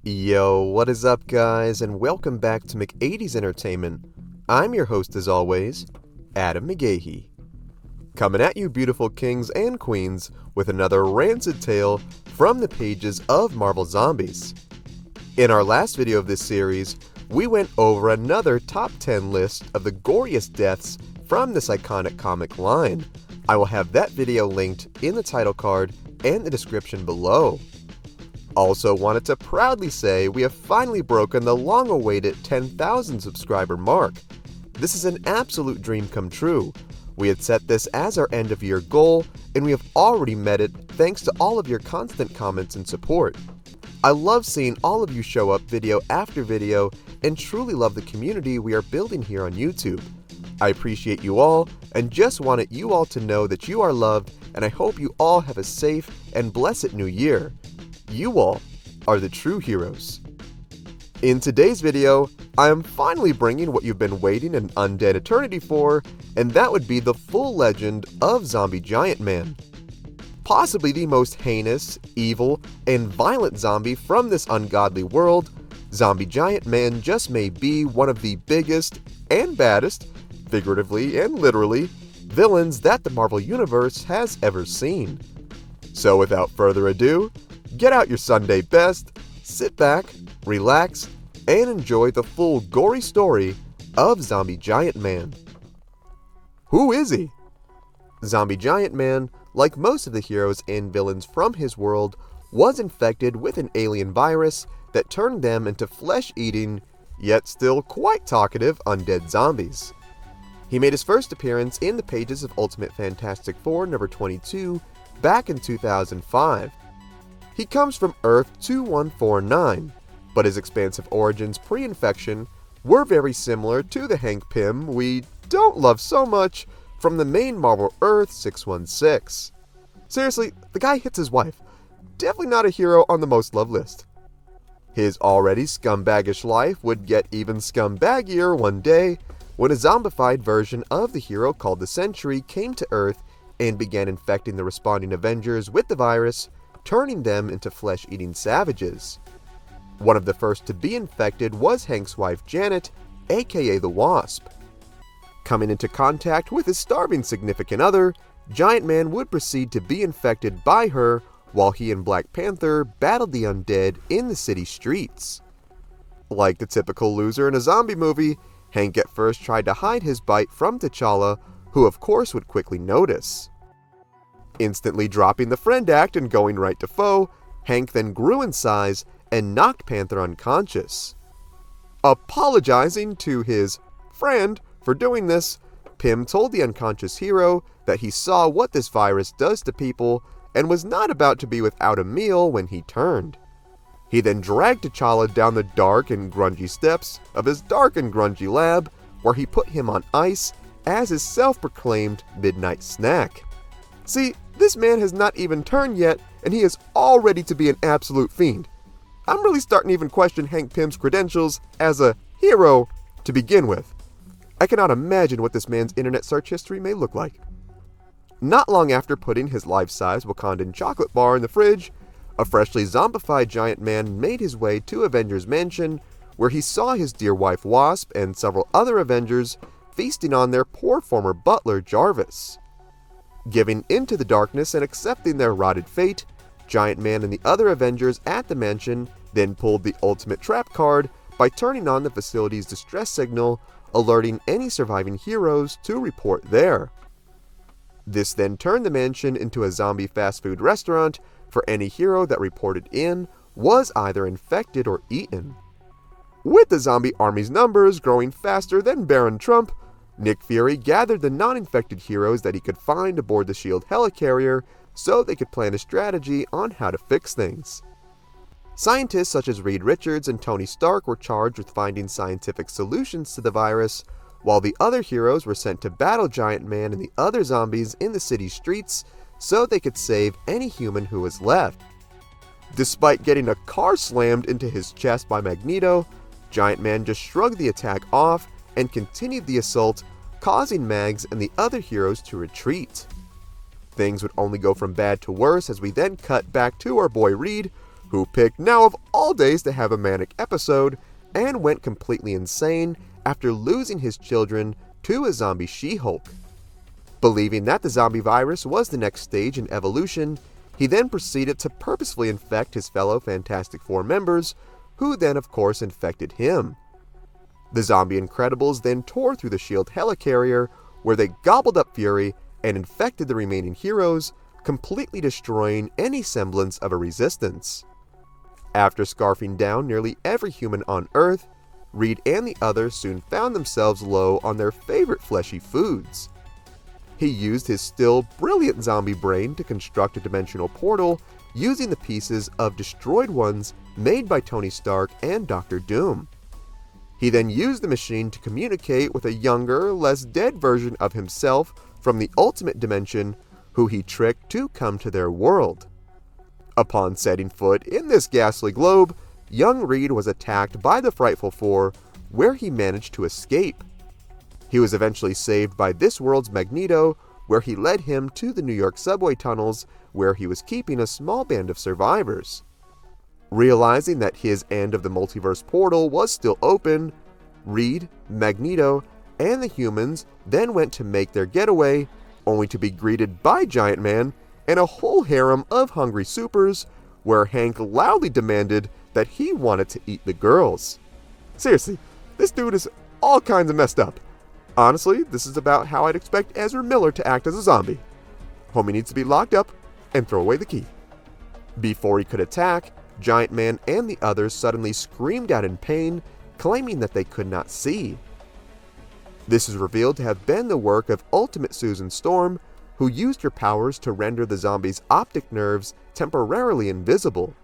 Yo, what is up guys, and welcome back to McAdie's Entertainment. I'm your host as always, Adam McGahee. Coming at you beautiful kings and queens with another rancid tale from the pages of Marvel Zombies. In our last video of this series, we went over another top 10 list of the goriest deaths from this iconic comic line. I will have that video linked in the title card and the description below. Also wanted to proudly say we have finally broken the long-awaited 10,000 subscriber mark. This is an absolute dream come true. We had set this as our end-of-year goal, and we have already met it thanks to all of your constant comments and support. I love seeing all of you show up video after video and truly love the community we are building here on YouTube. I appreciate you all and just wanted you all to know that you are loved, and I hope you all have a safe and blessed new year. You all are the true heroes. In today's video, I am finally bringing what you've been waiting an undead eternity for, and that would be the full legend of Zombie Giant Man. Possibly the most heinous, evil, and violent zombie from this ungodly world, Zombie Giant Man just may be one of the biggest and baddest, figuratively and literally, villains that the Marvel Universe has ever seen. So without further ado, get out your Sunday best, sit back, relax, and enjoy the full gory story of Zombie Giant Man. Who is he? Zombie Giant Man, like most of the heroes and villains from his world, was infected with an alien virus that turned them into flesh-eating, yet still quite talkative undead zombies. He made his first appearance in the pages of Ultimate Fantastic Four number 22 back in 2005. He comes from Earth 2149, but his expansive origins pre-infection were very similar to the Hank Pym we don't love so much from the main Marvel Earth 616. Seriously, the guy hits his wife. Definitely not a hero on the most loved list. His already scumbaggish life would get even scumbaggier one day when a zombified version of the hero called the Sentry came to Earth and began infecting the responding Avengers with the virus, turning them into flesh-eating savages. One of the first to be infected was Hank's wife Janet, aka the Wasp. Coming into contact with his starving significant other, Giant Man would proceed to be infected by her while he and Black Panther battled the undead in the city streets. Like the typical loser in a zombie movie, Hank at first tried to hide his bite from T'Challa, who of course would quickly notice. Instantly dropping the friend act and going right to foe, Hank then grew in size and knocked Panther unconscious. Apologizing to his friend for doing this, Pym told the unconscious hero that he saw what this virus does to people and was not about to be without a meal when he turned. He then dragged T'Challa down the dark and grungy steps of his dark and grungy lab, where he put him on ice as his self-proclaimed midnight snack. See, this man has not even turned yet, and he is all ready to be an absolute fiend. I'm really starting to even question Hank Pym's credentials as a hero to begin with. I cannot imagine what this man's internet search history may look like. Not long after putting his life-size Wakandan chocolate bar in the fridge, a freshly zombified Giant Man made his way to Avengers Mansion, where he saw his dear wife Wasp and several other Avengers feasting on their poor former butler Jarvis. Giving into the darkness and accepting their rotted fate, Giant Man and the other Avengers at the mansion then pulled the ultimate trap card by turning on the facility's distress signal, alerting any surviving heroes to report there. This then turned the mansion into a zombie fast food restaurant, for any hero that reported in was either infected or eaten. With the zombie army's numbers growing faster than Baron Trump, Nick Fury gathered the non-infected heroes that he could find aboard the S.H.I.E.L.D. helicarrier so they could plan a strategy on how to fix things. Scientists such as Reed Richards and Tony Stark were charged with finding scientific solutions to the virus, while the other heroes were sent to battle Giant Man and the other zombies in the city's streets so they could save any human who was left. Despite getting a car slammed into his chest by Magneto, Giant Man just shrugged the attack off and continued the assault causing Mags and the other heroes to retreat. Things would only go from bad to worse as we then cut back to our boy Reed, who picked now of all days to have a manic episode and went completely insane after losing his children to a zombie She-Hulk. Believing that the zombie virus was the next stage in evolution, he then proceeded to purposefully infect his fellow Fantastic Four members, who then of course infected him. The zombie Incredibles then tore through the S.H.I.E.L.D. helicarrier, where they gobbled up Fury and infected the remaining heroes, completely destroying any semblance of a resistance. After scarfing down nearly every human on Earth, Reed and the others soon found themselves low on their favorite fleshy foods. He used his still brilliant zombie brain to construct a dimensional portal using the pieces of destroyed ones made by Tony Stark and Doctor Doom. He then used the machine to communicate with a younger, less dead version of himself from the Ultimate Dimension, who he tricked to come to their world. Upon setting foot in this ghastly globe, young Reed was attacked by the Frightful Four, where he managed to escape. He was eventually saved by this world's Magneto, where he led him to the New York subway tunnels, where he was keeping a small band of survivors. Realizing that his end of the multiverse portal was still open, Reed, Magneto, and the humans then went to make their getaway, only to be greeted by Giant Man and a whole harem of hungry supers, where Hank loudly demanded that he wanted to eat the girls. Seriously, this dude is all kinds of messed up. Honestly, this is about how I'd expect Ezra Miller to act as a zombie. Homie needs to be locked up and throw away the key. Before he could attack, Giant Man and the others suddenly screamed out in pain, claiming that they could not see. This is revealed to have been the work of Ultimate Susan Storm, who used her powers to render the zombies' optic nerves temporarily invisible.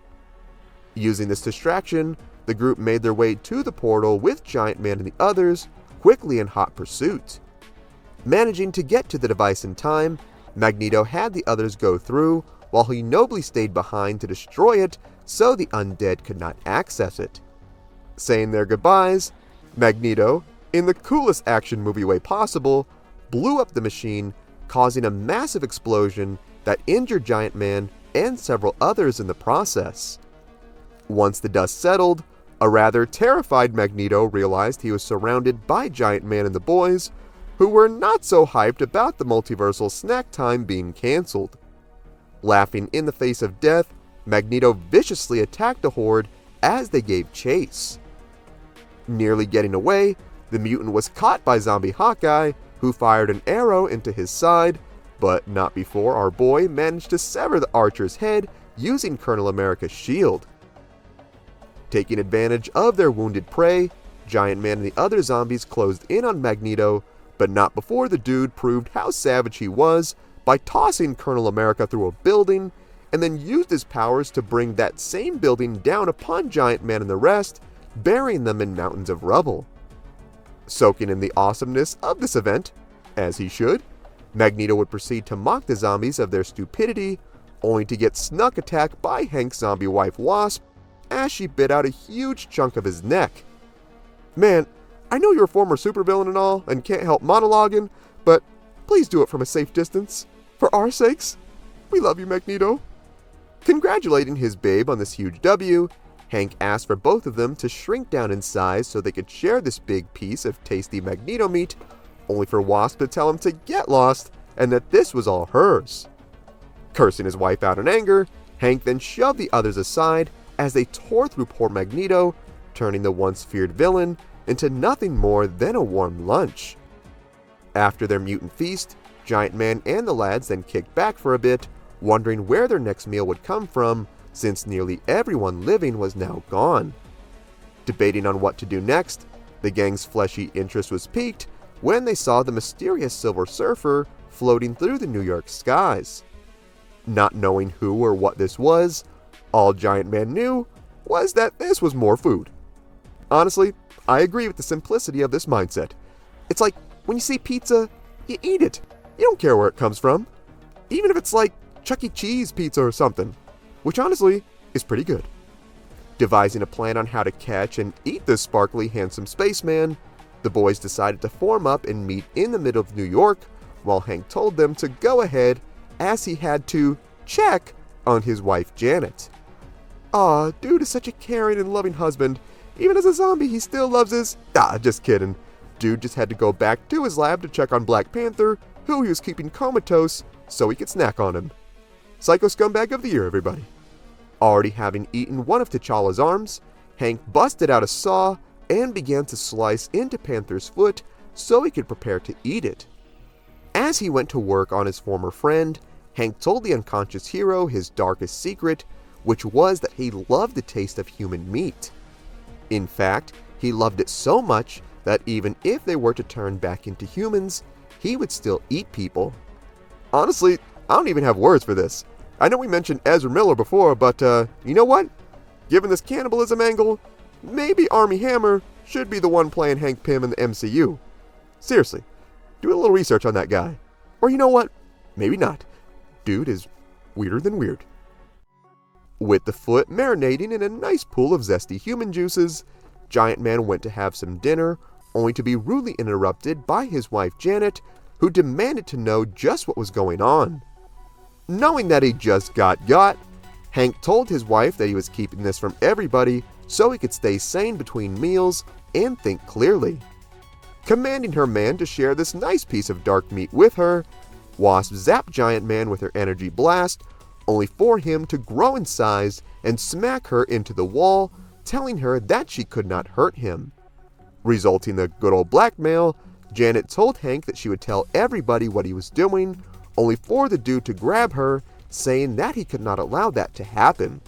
Using this distraction, the group made their way to the portal with Giant Man and the others, quickly in hot pursuit. Managing to get to the device in time, Magneto had the others go through, while he nobly stayed behind to destroy it so the undead could not access it. Saying their goodbyes, Magneto, in the coolest action movie way possible, blew up the machine, causing a massive explosion that injured Giant Man and several others in the process. Once the dust settled, a rather terrified Magneto realized he was surrounded by Giant Man and the boys, who were not so hyped about the multiversal snack time being cancelled. Laughing in the face of death, Magneto viciously attacked the horde as they gave chase. Nearly getting away, the mutant was caught by zombie Hawkeye, who fired an arrow into his side, but not before our boy managed to sever the archer's head using Colonel America's shield. Taking advantage of their wounded prey, Giant Man and the other zombies closed in on Magneto, but not before the dude proved how savage he was by tossing Colonel America through a building, and then used his powers to bring that same building down upon Giant Man and the rest, burying them in mountains of rubble. Soaking in the awesomeness of this event, as he should, Magneto would proceed to mock the zombies of their stupidity, only to get snuck attacked by Hank's zombie wife Wasp, as she bit out a huge chunk of his neck. Man, I know you're a former supervillain and all, and can't help monologuing, but please do it from a safe distance. For our sakes. We love you, Magneto. Congratulating his babe on this huge W, Hank asked for both of them to shrink down in size so they could share this big piece of tasty Magneto meat, only for Wasp to tell him to get lost and that this was all hers. Cursing his wife out in anger, Hank then shoved the others aside as they tore through poor Magneto, turning the once feared villain into nothing more than a warm lunch. After their mutant feast, Giant Man and the lads then kicked back for a bit, wondering where their next meal would come from, since nearly everyone living was now gone. Debating on what to do next, the gang's fleshy interest was piqued when they saw the mysterious Silver Surfer floating through the New York skies. Not knowing who or what this was, all Giant Man knew was that this was more food. Honestly, I agree with the simplicity of this mindset. It's like when you see pizza, you eat it. You don't care where it comes from. Even if it's like Chuck E. Cheese pizza or something, which honestly is pretty good. Devising a plan on how to catch and eat this sparkly, handsome spaceman, The boys decided to form up and meet in the middle of New York, while Hank told them to go ahead as he had to check on his wife Janet. Aw, dude is such a caring and loving husband. Even as a zombie, he still loves his... just kidding. Dude just had to go back to his lab to check on Black Panther, who he was keeping comatose so he could snack on him. Psycho Scumbag of the Year, everybody. Already having eaten one of T'Challa's arms, Hank busted out a saw and began to slice into Panther's foot so he could prepare to eat it. As he went to work on his former friend, Hank told the unconscious hero his darkest secret, which was that he loved the taste of human meat. In fact, he loved it so much that even if they were to turn back into humans, he would still eat people. Honestly, I don't even have words for this. I know we mentioned Ezra Miller before, but you know what? Given this cannibalism angle, maybe Armie Hammer should be the one playing Hank Pym in the MCU. Seriously, do a little research on that guy. Or you know what? Maybe not. Dude is weirder than weird. With the foot marinating in a nice pool of zesty human juices, Giant Man went to have some dinner, only to be rudely interrupted by his wife Janet, who demanded to know just what was going on. Knowing that he just got, Hank told his wife that he was keeping this from everybody so he could stay sane between meals and think clearly. Commanding her man to share this nice piece of dark meat with her, Wasp zapped Giant Man with her energy blast, only for him to grow in size and smack her into the wall, telling her that she could not hurt him. Resulting in the good old blackmail, Janet told Hank that she would tell everybody what he was doing, only for the dude to grab her, saying that he could not allow that to happen.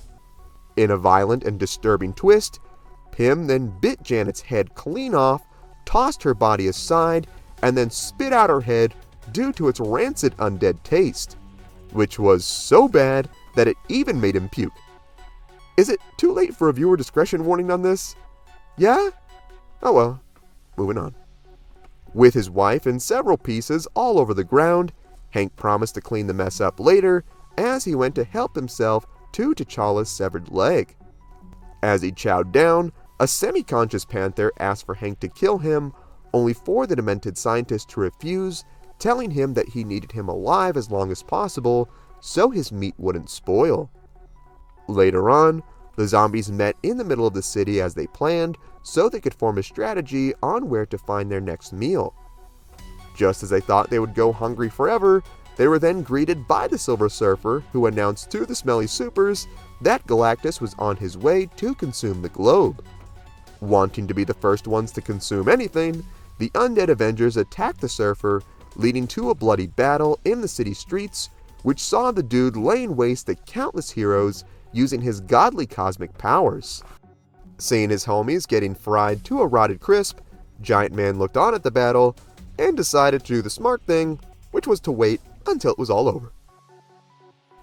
In a violent and disturbing twist, Pym then bit Janet's head clean off, tossed her body aside, and then spit out her head due to its rancid undead taste, which was so bad that it even made him puke. Is it too late for a viewer discretion warning on this? Yeah? Oh well, moving on. With his wife in several pieces all over the ground, Hank promised to clean the mess up later as he went to help himself to T'Challa's severed leg. As he chowed down, a semi-conscious panther asked for Hank to kill him, only for the demented scientist to refuse, telling him that he needed him alive as long as possible so his meat wouldn't spoil. Later on, the zombies met in the middle of the city as they planned so they could form a strategy on where to find their next meal. Just as they thought they would go hungry forever, they were then greeted by the Silver Surfer, who announced to the Smelly Supers that Galactus was on his way to consume the globe. Wanting to be the first ones to consume anything, the undead Avengers attacked the Surfer, leading to a bloody battle in the city streets, which saw the dude laying waste to countless heroes using his godly cosmic powers. Seeing his homies getting fried to a rotted crisp, Giant Man looked on at the battle and decided to do the smart thing, which was to wait until it was all over.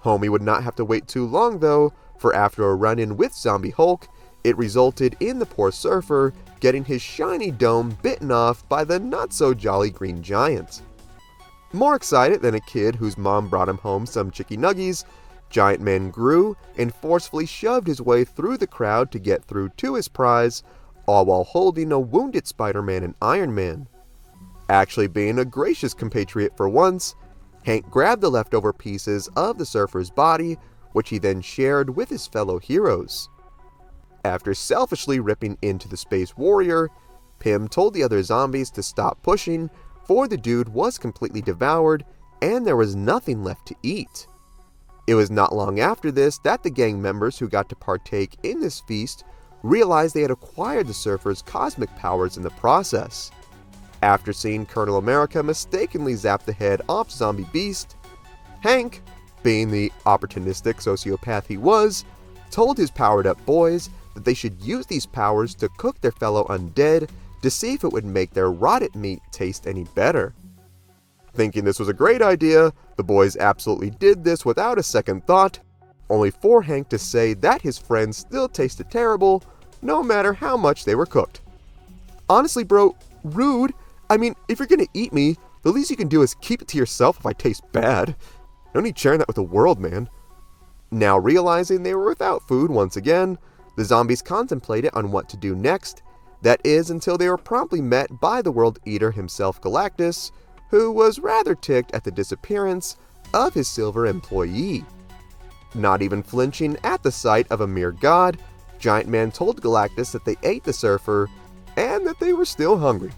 Homie would not have to wait too long though, for after a run-in with Zombie Hulk, it resulted in the poor Surfer getting his shiny dome bitten off by the not-so-jolly Green Giant. More excited than a kid whose mom brought him home some chicky nuggies, Giant Man grew and forcefully shoved his way through the crowd to get through to his prize, all while holding a wounded Spider-Man and Iron Man. Actually being a gracious compatriot for once, Hank grabbed the leftover pieces of the Surfer's body, which he then shared with his fellow heroes. After selfishly ripping into the Space Warrior, Pym told the other zombies to stop pushing, for the dude was completely devoured and there was nothing left to eat. It was not long after this that the gang members who got to partake in this feast realized they had acquired the Surfer's cosmic powers in the process. After seeing Colonel America mistakenly zap the head off Zombie Beast, Hank, being the opportunistic sociopath he was, told his powered-up boys that they should use these powers to cook their fellow undead to see if it would make their rotted meat taste any better. Thinking this was a great idea, the boys absolutely did this without a second thought, only for Hank to say that his friends still tasted terrible, no matter how much they were cooked. Honestly bro, rude. I mean, if you're gonna eat me, the least you can do is keep it to yourself if I taste bad. No need sharing that with the world, man. Now realizing they were without food once again, the zombies contemplated on what to do next, That is, until they were promptly met by the World Eater himself, Galactus, who was rather ticked at the disappearance of his silver employee. Not even flinching at the sight of a mere god, Giant Man told Galactus that they ate the surfer and that they were still hungry.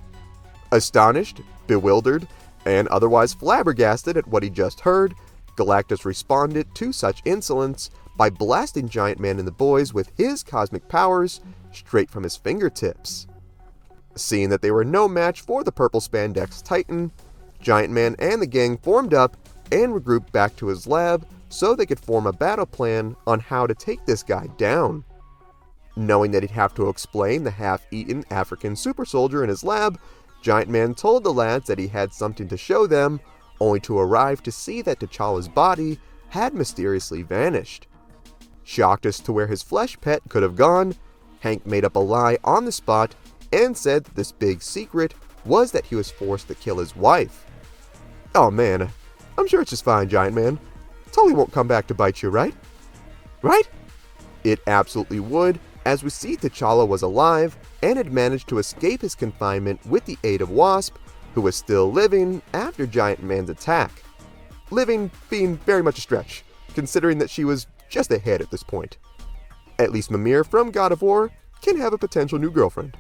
Astonished, bewildered, and otherwise flabbergasted at what he just heard, Galactus responded to such insolence by blasting Giant Man and the boys with his cosmic powers straight from his fingertips. Seeing that they were no match for the purple spandex titan, Giant Man and the gang formed up and regrouped back to his lab so they could form a battle plan on how to take this guy down. Knowing that he'd have to explain the half-eaten African super soldier in his lab, Giant Man told the lads that he had something to show them, only to arrive to see that T'Challa's body had mysteriously vanished. Shocked as to where his flesh pet could have gone, Hank made up a lie on the spot and said that this big secret was that he was forced to kill his wife. "Oh man, I'm sure it's just fine, Giant Man. Totally won't come back to bite you, right? Right?" It absolutely would, as we see T'Challa was alive and had managed to escape his confinement with the aid of Wasp, who was still living after Giant Man's attack. Living being very much a stretch, considering that she was just a head at this point. At least Mimir from God of War can have a potential new girlfriend.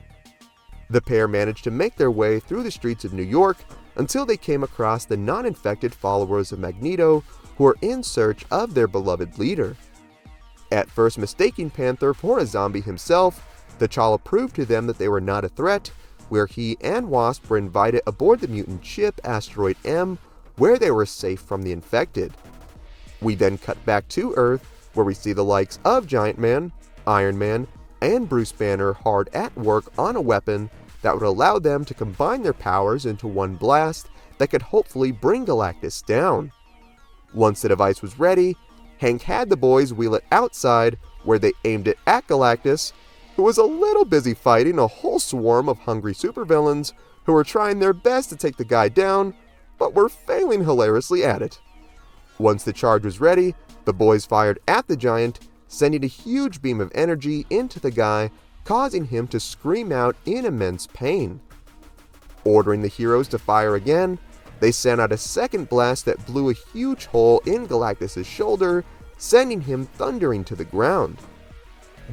The pair managed to make their way through the streets of New York until they came across the non-infected followers of Magneto who were in search of their beloved leader. At first mistaking Panther for a zombie himself, T'Challa proved to them that they were not a threat, where he and Wasp were invited aboard the mutant ship Asteroid M, where they were safe from the infected. We then cut back to Earth, where we see the likes of Giant Man, Iron Man, and Bruce Banner hard at work on a weapon that would allow them to combine their powers into one blast that could hopefully bring Galactus down. Once the device was ready, Hank had the boys wheel it outside, where they aimed it at Galactus, who was a little busy fighting a whole swarm of hungry supervillains who were trying their best to take the guy down, but were failing hilariously at it. Once the charge was ready, the boys fired at the giant, sending a huge beam of energy into the guy, causing him to scream out in immense pain. Ordering the heroes to fire again, they sent out a second blast that blew a huge hole in Galactus' shoulder, sending him thundering to the ground.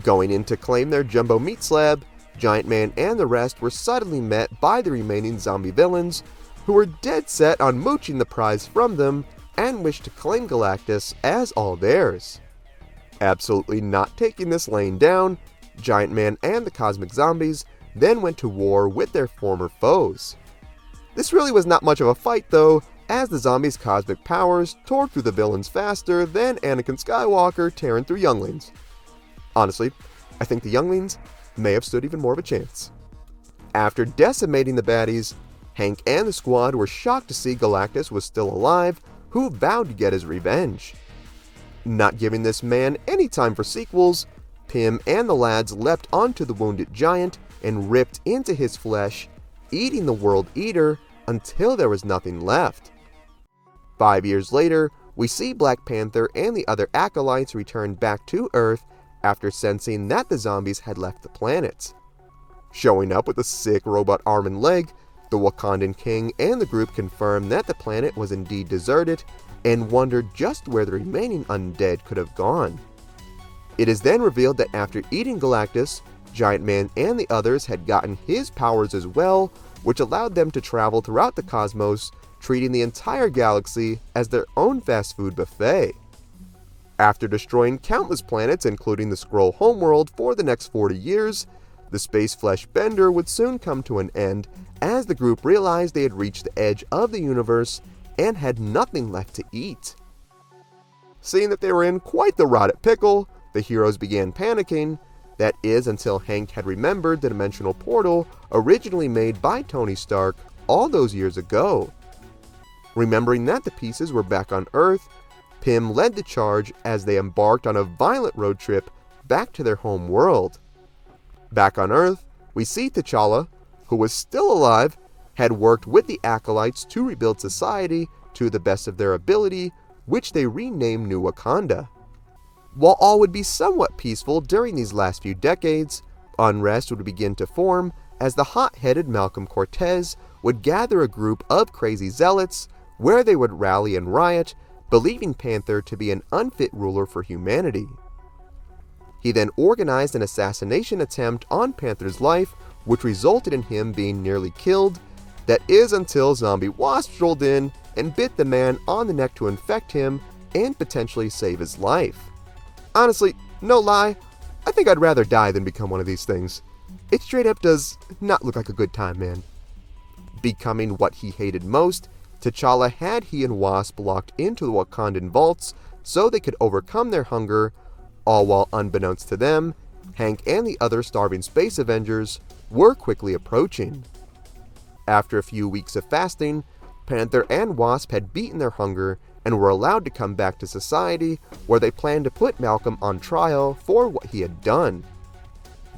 Going in to claim their jumbo meat slab, Giant Man and the rest were suddenly met by the remaining zombie villains, who were dead set on mooching the prize from them and wished to claim Galactus as all theirs. Absolutely not taking this laying down, Giant Man and the cosmic zombies then went to war with their former foes. This really was not much of a fight though, as the zombies' cosmic powers tore through the villains faster than Anakin Skywalker tearing through younglings. Honestly, I think the younglings may have stood even more of a chance. After decimating the baddies, Hank and the squad were shocked to see Galactus was still alive, who vowed to get his revenge. Not giving this man any time for sequels, Pym and the lads leapt onto the wounded giant and ripped into his flesh, eating the World Eater until there was nothing left. 5 years later, we see Black Panther and the other acolytes return back to Earth after sensing that the zombies had left the planet. Showing up with a sick robot arm and leg, the Wakandan king and the group confirm that the planet was indeed deserted and wondered just where the remaining undead could have gone. It is then revealed that after eating Galactus, Giant Man and the others had gotten his powers as well, which allowed them to travel throughout the cosmos, treating the entire galaxy as their own fast food buffet. After destroying countless planets, including the Skrull homeworld, for the next 40 years, the space flesh bender would soon come to an end as the group realized they had reached the edge of the universe and had nothing left to eat. Seeing that they were in quite the rotted pickle, the heroes began panicking. That is, until Hank had remembered the dimensional portal originally made by Tony Stark all those years ago. Remembering that the pieces were back on Earth, Pym led the charge as they embarked on a violent road trip back to their home world. Back on Earth, we see T'Challa, who was still alive, had worked with the Acolytes to rebuild society to the best of their ability, which they renamed New Wakanda. While all would be somewhat peaceful during these last few decades, Unrest would begin to form as the hot-headed Malcolm Cortez would gather a group of crazy zealots where they would rally and riot, believing Panther to be an unfit ruler for humanity. He then organized an assassination attempt on Panther's life, which resulted in him being nearly killed. That is until Zombie Wasp strolled in and bit the man on the neck to infect him and potentially save his life. Honestly, no lie, I think I'd rather die than become one of these things. It straight up does not look like a good time, man. Becoming what he hated most, T'Challa had he and Wasp locked into the Wakandan vaults so they could overcome their hunger, all while unbeknownst to them, Hank and the other starving space Avengers were quickly approaching. After a few weeks of fasting, Panther and Wasp had beaten their hunger and were allowed to come back to society, where they planned to put Malcolm on trial for what he had done.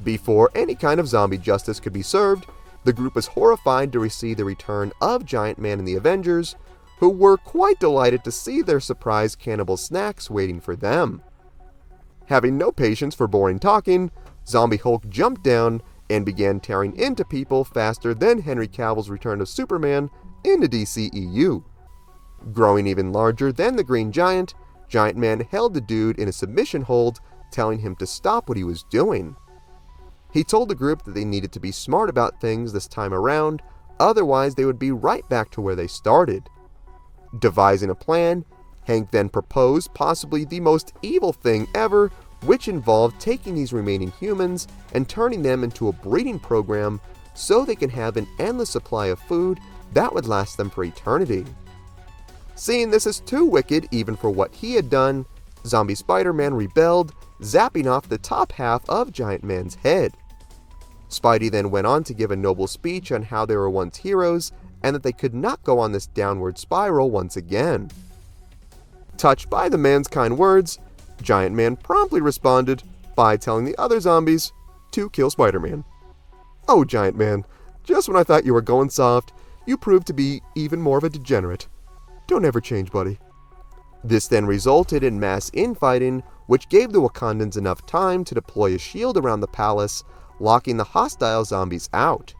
Before any kind of zombie justice could be served, the group was horrified to receive the return of Giant Man and the Avengers, who were quite delighted to see their surprise cannibal snacks waiting for them. Having no patience for boring talking, Zombie Hulk jumped down and began tearing into people faster than Henry Cavill's Return of Superman in the DCEU. Growing even larger than the Green Giant, Giant Man held the dude in a submission hold, telling him to stop what he was doing. He told the group that they needed to be smart about things this time around, otherwise they would be right back to where they started. Devising a plan, Hank then proposed possibly the most evil thing ever, which involved taking these remaining humans and turning them into a breeding program so they can have an endless supply of food that would last them for eternity. Seeing this as too wicked even for what he had done, Zombie Spider-Man rebelled, zapping off the top half of Giant Man's head. Spidey then went on to give a noble speech on how they were once heroes and that they could not go on this downward spiral once again. Touched by the man's kind words, Giant Man promptly responded by telling the other zombies to kill Spider-Man. Oh, Giant Man, just when I thought you were going soft, you proved to be even more of a degenerate. Don't ever change, buddy. This then resulted in mass infighting, which gave the Wakandans enough time to deploy a shield around the palace, locking the hostile zombies out.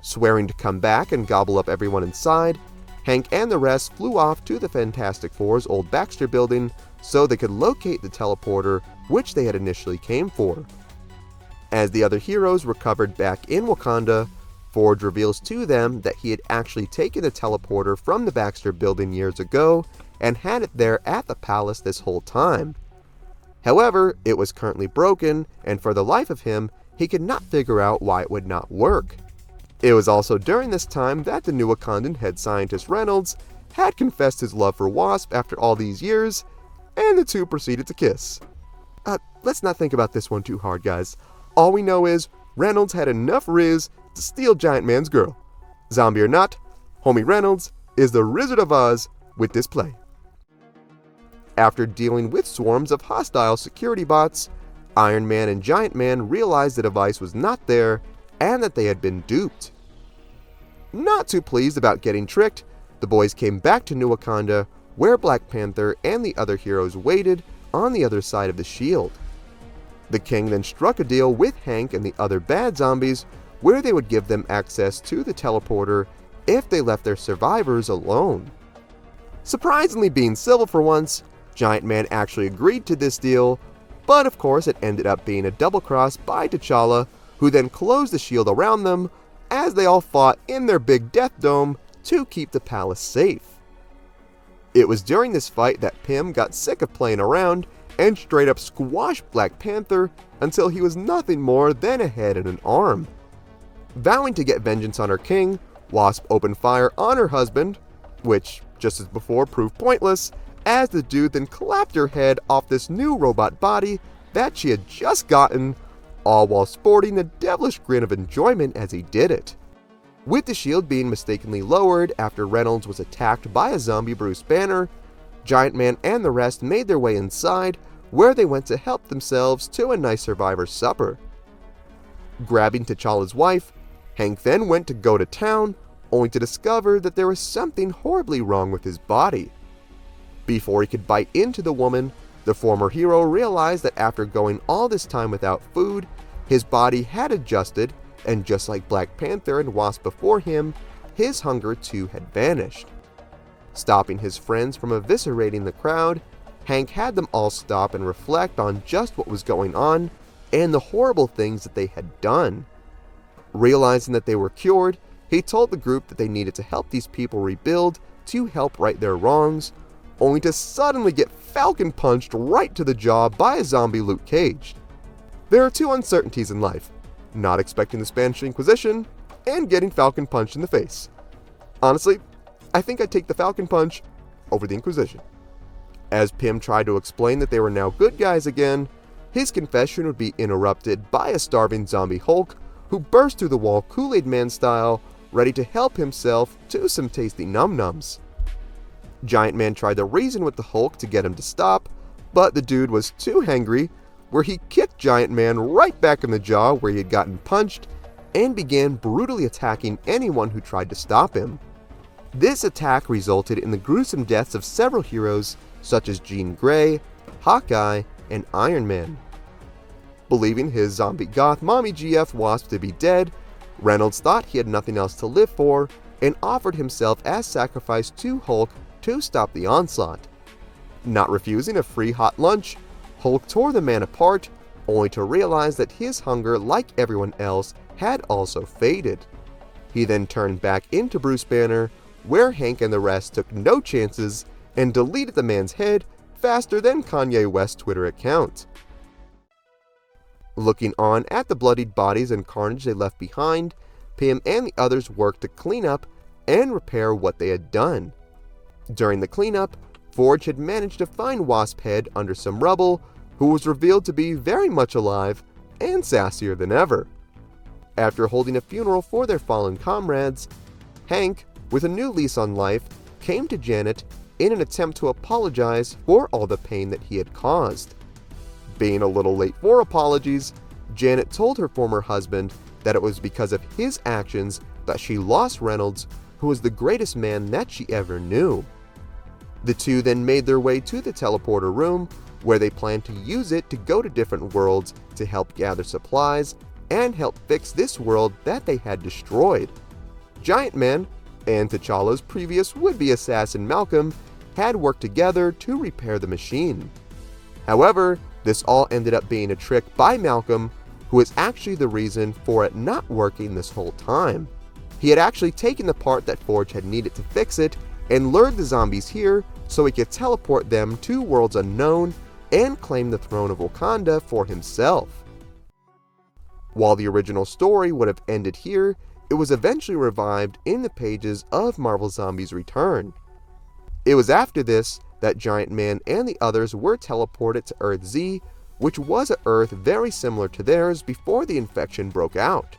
Swearing to come back and gobble up everyone inside, Hank and the rest flew off to the Fantastic Four's old Baxter building so they could locate the teleporter which they had initially came for. As the other heroes recovered back in Wakanda, Forge reveals to them that he had actually taken the teleporter from the Baxter building years ago and had it there at the palace this whole time. However, it was currently broken, and for the life of him, he could not figure out why it would not work. It was also during this time that the new Wakandan head scientist Reynolds had confessed his love for Wasp after all these years, and the two proceeded to kiss. Let's not think about this one too hard, guys. All we know is Reynolds had enough riz to steal Giant Man's girl. Zombie or not, homie Reynolds is the Wizard of Oz with this play. After dealing with swarms of hostile security bots, Iron Man and Giant Man realized the device was not there and that they had been duped. Not too pleased about getting tricked, the boys came back to New Wakanda, where Black Panther and the other heroes waited on the other side of the shield. The king then struck a deal with Hank and the other bad zombies where they would give them access to the teleporter if they left their survivors alone. Surprisingly being civil for once, Giant Man actually agreed to this deal, but of course it ended up being a double cross by T'Challa, who then closed the shield around them as they all fought in their big death dome to keep the palace safe. It was during this fight that Pym got sick of playing around and straight up squashed Black Panther until he was nothing more than a head and an arm. Vowing to get vengeance on her king, Wasp opened fire on her husband, which, just as before, proved pointless, as the dude then clapped her head off this new robot body that she had just gotten, all while sporting a devilish grin of enjoyment as he did it. With the shield being mistakenly lowered after Reynolds was attacked by a zombie Bruce Banner, Giant Man and the rest made their way inside, where they went to help themselves to a nice survivor supper. Grabbing T'Challa's wife, Hank then went to go to town, only to discover that there was something horribly wrong with his body. Before he could bite into the woman, the former hero realized that after going all this time without food, His body had adjusted, and just like Black Panther and Wasp before him, his hunger too had vanished. Stopping his friends from eviscerating the crowd, Hank had them all stop and reflect on just what was going on and the horrible things that they had done. Realizing that they were cured, he told the group that they needed to help these people rebuild to help right their wrongs, only to suddenly get Falcon punched right to the jaw by a zombie Luke Cage. There are two uncertainties in life: not expecting the Spanish Inquisition and getting Falcon punched in the face. Honestly, I think I'd take the Falcon punch over the Inquisition. As Pym tried to explain that they were now good guys again, his confession would be interrupted by a starving zombie Hulk who burst through the wall Kool-Aid Man style, ready to help himself to some tasty num-nums. Giant Man tried to reason with the Hulk to get him to stop, but the dude was too hangry, where he kicked Giant Man right back in the jaw where he had gotten punched and began brutally attacking anyone who tried to stop him. This attack resulted in the gruesome deaths of several heroes such as Jean Grey, Hawkeye, and Iron Man. Believing his zombie goth mommy GF Wasp to be dead, Reynolds thought he had nothing else to live for and offered himself as sacrifice to Hulk to stop the onslaught. Not refusing a free hot lunch, Hulk tore the man apart, only to realize that his hunger, like everyone else, had also faded. He then turned back into Bruce Banner, where Hank and the rest took no chances and deleted the man's head faster than Kanye West's Twitter account. Looking on at the bloodied bodies and carnage they left behind, Pym and the others worked to clean up and repair what they had done. During the cleanup, Forge had managed to find Wasp Head under some rubble, who was revealed to be very much alive and sassier than ever. After holding a funeral for their fallen comrades, Hank, with a new lease on life, came to Janet in an attempt to apologize for all the pain that he had caused. Being a little late for apologies, Janet told her former husband that it was because of his actions that she lost Reynolds, who was the greatest man that she ever knew. The two then made their way to the teleporter room, where they planned to use it to go to different worlds to help gather supplies and help fix this world that they had destroyed. Giant Man and T'Challa's previous would-be assassin Malcolm had worked together to repair the machine. However, this all ended up being a trick by Malcolm, who was actually the reason for it not working this whole time. He had actually taken the part that Forge had needed to fix it and lured the zombies here so he could teleport them to worlds unknown and claim the throne of Wakanda for himself. While the original story would have ended here, it was eventually revived in the pages of Marvel Zombies Return. It was after this that Giant Man and the others were teleported to Earth Z, which was a Earth very similar to theirs before the infection broke out.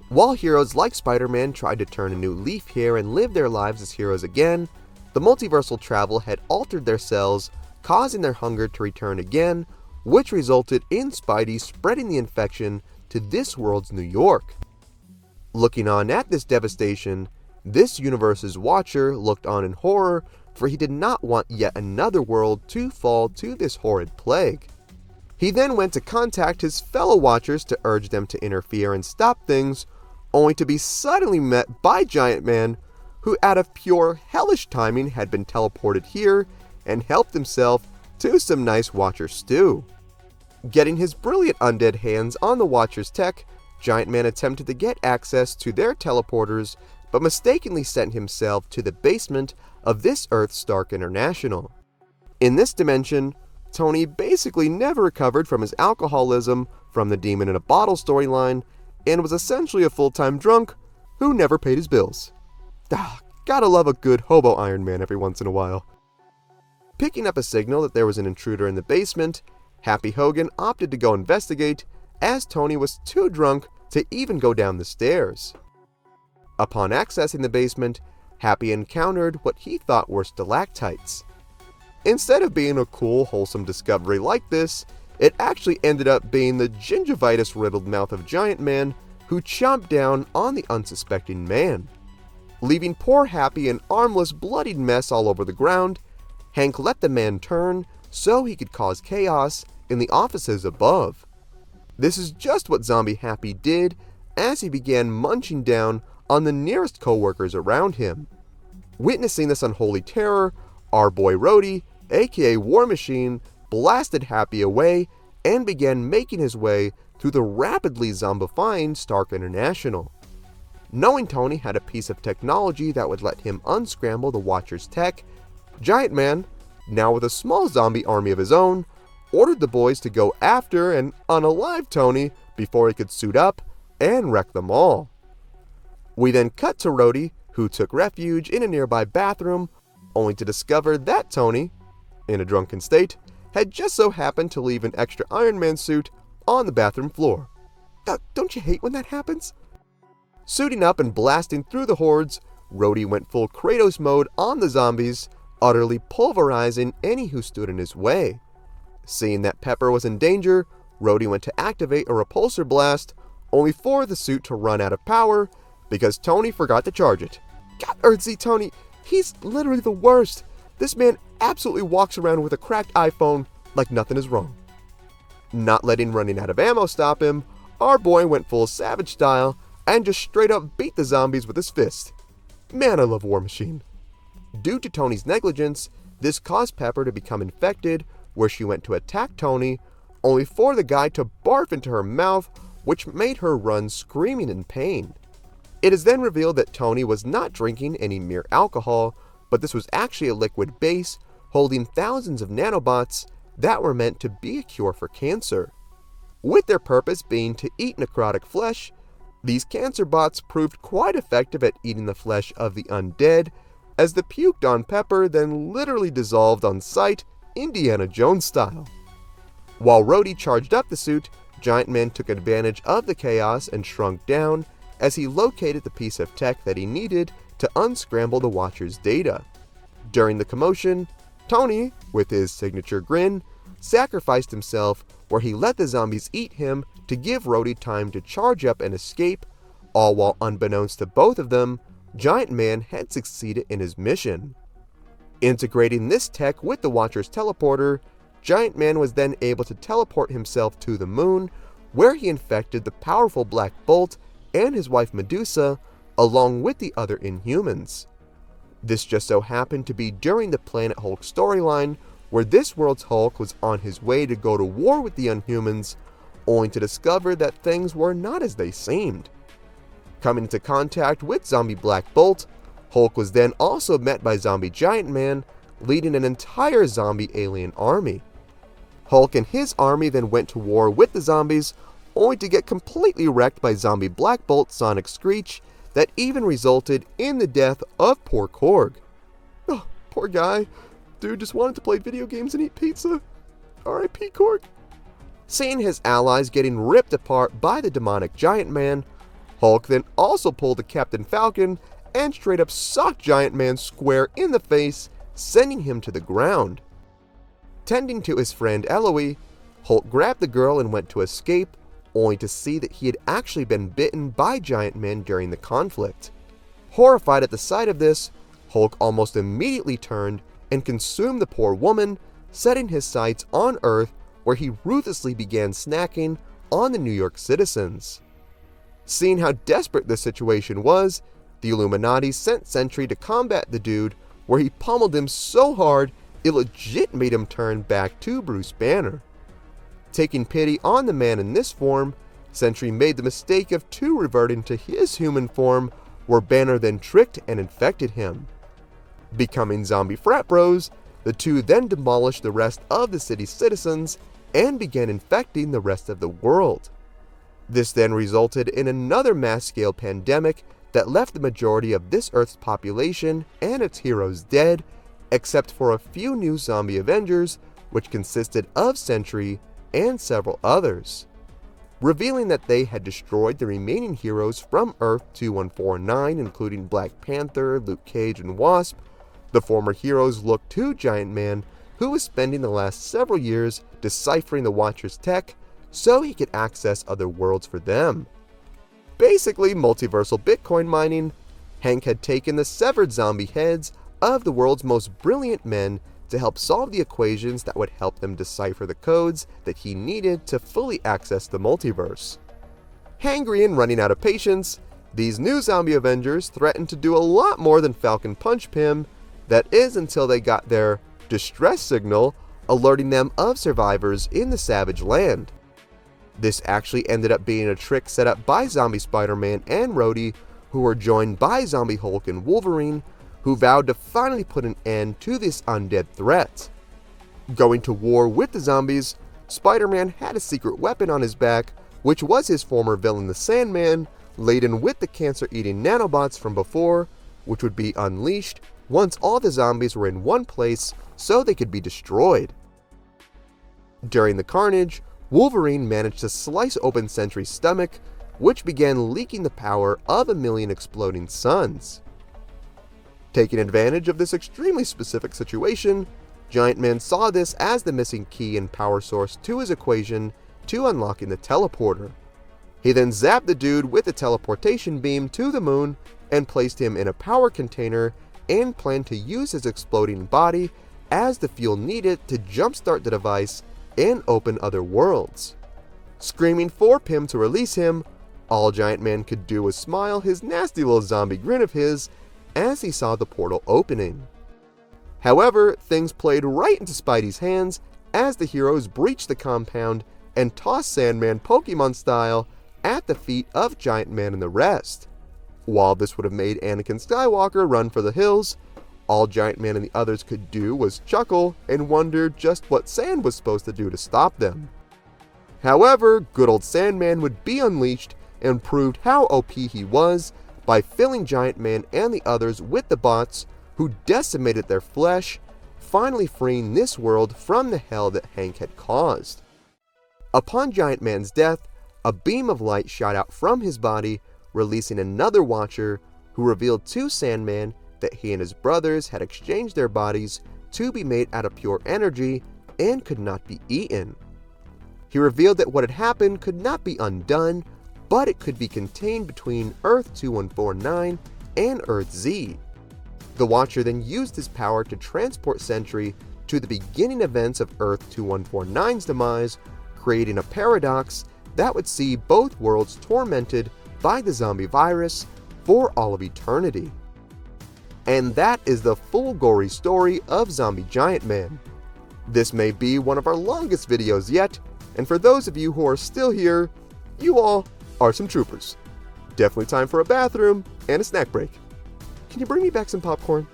While heroes like Spider-Man tried to turn a new leaf here and live their lives as heroes again, the multiversal travel had altered their cells, causing their hunger to return again, which resulted in Spidey spreading the infection to this world's New York. Looking on at this devastation, this universe's Watcher looked on in horror, for he did not want yet another world to fall to this horrid plague. He then went to contact his fellow Watchers to urge them to interfere and stop things, only to be suddenly met by Giant Man, who out of pure hellish timing had been teleported here and helped himself to some nice Watcher stew. Getting his brilliant undead hands on the Watcher's tech, Giant Man attempted to get access to their teleporters, but mistakenly sent himself to the basement of this Earth Stark International. In this dimension, Tony basically never recovered from his alcoholism from the Demon in a Bottle storyline, and was essentially a full-time drunk who never paid his bills. Gotta love a good hobo Iron Man every once in a while. Picking up a signal that there was an intruder in the basement, Happy Hogan opted to go investigate, as Tony was too drunk to even go down the stairs. Upon accessing the basement, Happy encountered what he thought were stalactites. Instead of being a cool, wholesome discovery like this, it actually ended up being the gingivitis-riddled mouth of Giant Man who chomped down on the unsuspecting man. Leaving poor Happy an armless, bloodied mess all over the ground, Hank let the man turn so he could cause chaos in the offices above. This is just what Zombie Happy did as he began munching down on the nearest co-workers around him. Witnessing this unholy terror, our boy Rhodey, aka War Machine, blasted Happy away and began making his way through the rapidly zombifying Stark International. Knowing Tony had a piece of technology that would let him unscramble the Watcher's tech, Giant Man, now with a small zombie army of his own, ordered the boys to go after and unalive Tony before he could suit up and wreck them all. We then cut to Rhodey, who took refuge in a nearby bathroom, only to discover that Tony, in a drunken state, had just so happened to leave an extra Iron Man suit on the bathroom floor. Don't you hate when that happens? Suiting up and blasting through the hordes, Rhodey went full Kratos mode on the zombies, utterly pulverizing any who stood in his way. Seeing that Pepper was in danger, Rhodey went to activate a repulsor blast, only for the suit to run out of power because Tony forgot to charge it. God, Earthsea Tony, he's literally the worst. This man absolutely walks around with a cracked iPhone like nothing is wrong. Not letting running out of ammo stop him, our boy went full Savage style and just straight up beat the zombies with his fist. Man, I love War Machine. Due to Tony's negligence, this caused Pepper to become infected, where she went to attack Tony, only for the guy to barf into her mouth, which made her run screaming in pain. It is then revealed that Tony was not drinking any mere alcohol, but this was actually a liquid base holding thousands of nanobots that were meant to be a cure for cancer. With their purpose being to eat necrotic flesh, these cancer bots proved quite effective at eating the flesh of the undead, as the puked on Pepper then literally dissolved on sight, Indiana Jones style. While Rhodey charged up the suit, Giant Man took advantage of the chaos and shrunk down as he located the piece of tech that he needed to unscramble the Watcher's data. During the commotion, Tony, with his signature grin, sacrificed himself where he let the zombies eat him to give Rhodey time to charge up and escape, all while unbeknownst to both of them, Giant Man had succeeded in his mission. Integrating this tech with the Watcher's teleporter, Giant Man was then able to teleport himself to the moon, where he infected the powerful Black Bolt and his wife Medusa, along with the other Inhumans. This just so happened to be during the Planet Hulk storyline, where this world's Hulk was on his way to go to war with the Inhumans, only to discover that things were not as they seemed. Coming into contact with Zombie Black Bolt, Hulk was then also met by Zombie Giant Man, leading an entire zombie alien army. Hulk and his army then went to war with the zombies, only to get completely wrecked by Zombie Black Bolt's Sonic Screech that even resulted in the death of poor Korg. Oh, poor guy. Dude just wanted to play video games and eat pizza. R.I.P. Korg. Seeing his allies getting ripped apart by the demonic Giant Man, Hulk then also pulled a Captain Falcon and straight up socked Giant Man square in the face, sending him to the ground. Tending to his friend Eloy, Hulk grabbed the girl and went to escape, only to see that he had actually been bitten by Giant Man during the conflict. Horrified at the sight of this, Hulk almost immediately turned and consumed the poor woman, setting his sights on Earth, where he ruthlessly began snacking on the New York citizens. Seeing how desperate the situation was, the Illuminati sent Sentry to combat the dude, where he pummeled him so hard it legit made him turn back to Bruce Banner. Taking pity on the man in this form, Sentry made the mistake of reverting to his human form, where Banner then tricked and infected him. Becoming zombie frat bros, the two then demolished the rest of the city's citizens and began infecting the rest of the world. This then resulted in another mass-scale pandemic that left the majority of this Earth's population and its heroes dead, except for a few new zombie Avengers, which consisted of Sentry and several others. Revealing that they had destroyed the remaining heroes from Earth 2149, including Black Panther, Luke Cage, and Wasp, the former heroes looked to Giant Man, who was spending the last several years deciphering the Watcher's tech so he could access other worlds for them. Basically multiversal Bitcoin mining, Hank had taken the severed zombie heads of the world's most brilliant men to help solve the equations that would help them decipher the codes that he needed to fully access the multiverse. Hangry and running out of patience, these new zombie Avengers threatened to do a lot more than Falcon punch Pym, that is until they got their distress signal alerting them of survivors in the Savage Land. This actually ended up being a trick set up by Zombie Spider-Man and Rhodey, who were joined by Zombie Hulk and Wolverine, who vowed to finally put an end to this undead threat. Going to war with the zombies, Spider-Man had a secret weapon on his back, which was his former villain the Sandman, laden with the cancer-eating nanobots from before, which would be unleashed once all the zombies were in one place so they could be destroyed. During the carnage, Wolverine managed to slice open Sentry's stomach, which began leaking the power of 1,000,000 exploding suns. Taking advantage of this extremely specific situation, Giant Man saw this as the missing key and power source to his equation to unlocking the teleporter. He then zapped the dude with a teleportation beam to the moon and placed him in a power container and planned to use his exploding body as the fuel needed to jumpstart the device and open other worlds. Screaming for Pym to release him, all Giant Man could do was smile his nasty little zombie grin of his as he saw the portal opening. However, things played right into Spidey's hands as the heroes breached the compound and tossed Sandman Pokemon style at the feet of Giant Man and the rest. While this would have made Anakin Skywalker run for the hills, all Giant Man and the others could do was chuckle and wonder just what Sand was supposed to do to stop them. However, good old Sandman would be unleashed and proved how OP he was by filling Giant Man and the others with the bots who decimated their flesh, finally freeing this world from the hell that Hank had caused. Upon Giant Man's death, a beam of light shot out from his body, releasing another Watcher who revealed to Sandman that he and his brothers had exchanged their bodies to be made out of pure energy and could not be eaten. He revealed that what had happened could not be undone, but it could be contained between Earth 2149 and Earth Z. The Watcher then used his power to transport Sentry to the beginning events of Earth 2149's demise, creating a paradox that would see both worlds tormented by the zombie virus for all of eternity. And that is the full gory story of Zombie Giant Man. This may be one of our longest videos yet, and for those of you who are still here, you all are some troopers. Definitely time for a bathroom and a snack break. Can you bring me back some popcorn?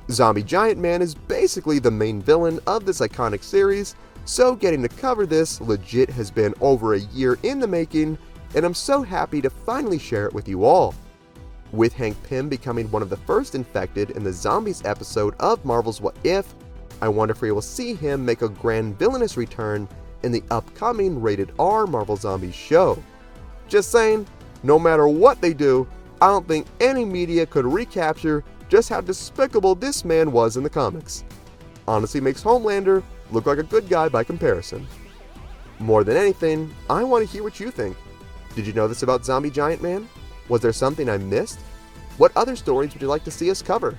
Zombie Giant Man is basically the main villain of this iconic series, so getting to cover this legit has been over a year in the making, and I'm so happy to finally share it with you all. With Hank Pym becoming one of the first infected in the Zombies episode of Marvel's What If, I wonder if we will see him make a grand villainous return in the upcoming rated R Marvel Zombies show. Just saying, no matter what they do, I don't think any media could recapture just how despicable this man was in the comics. Honestly makes Homelander look like a good guy by comparison. More than anything, I want to hear what you think. Did you know this about Zombie Giant Man? Was there something I missed? What other stories would you like to see us cover?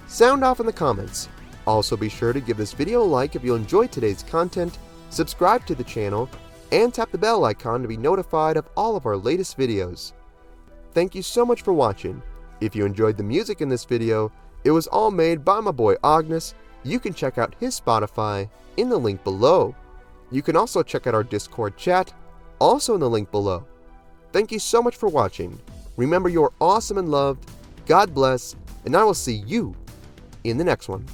Sound off in the comments. Also be sure to give this video a like if you enjoyed today's content, subscribe to the channel, and tap the bell icon to be notified of all of our latest videos. Thank you so much for watching. If you enjoyed the music in this video, it was all made by my boy Ognihs. You can check out his Spotify in the link below. You can also check out our Discord chat, also in the link below. Thank you so much for watching. Remember, you're awesome and loved. God bless, and I will see you in the next one.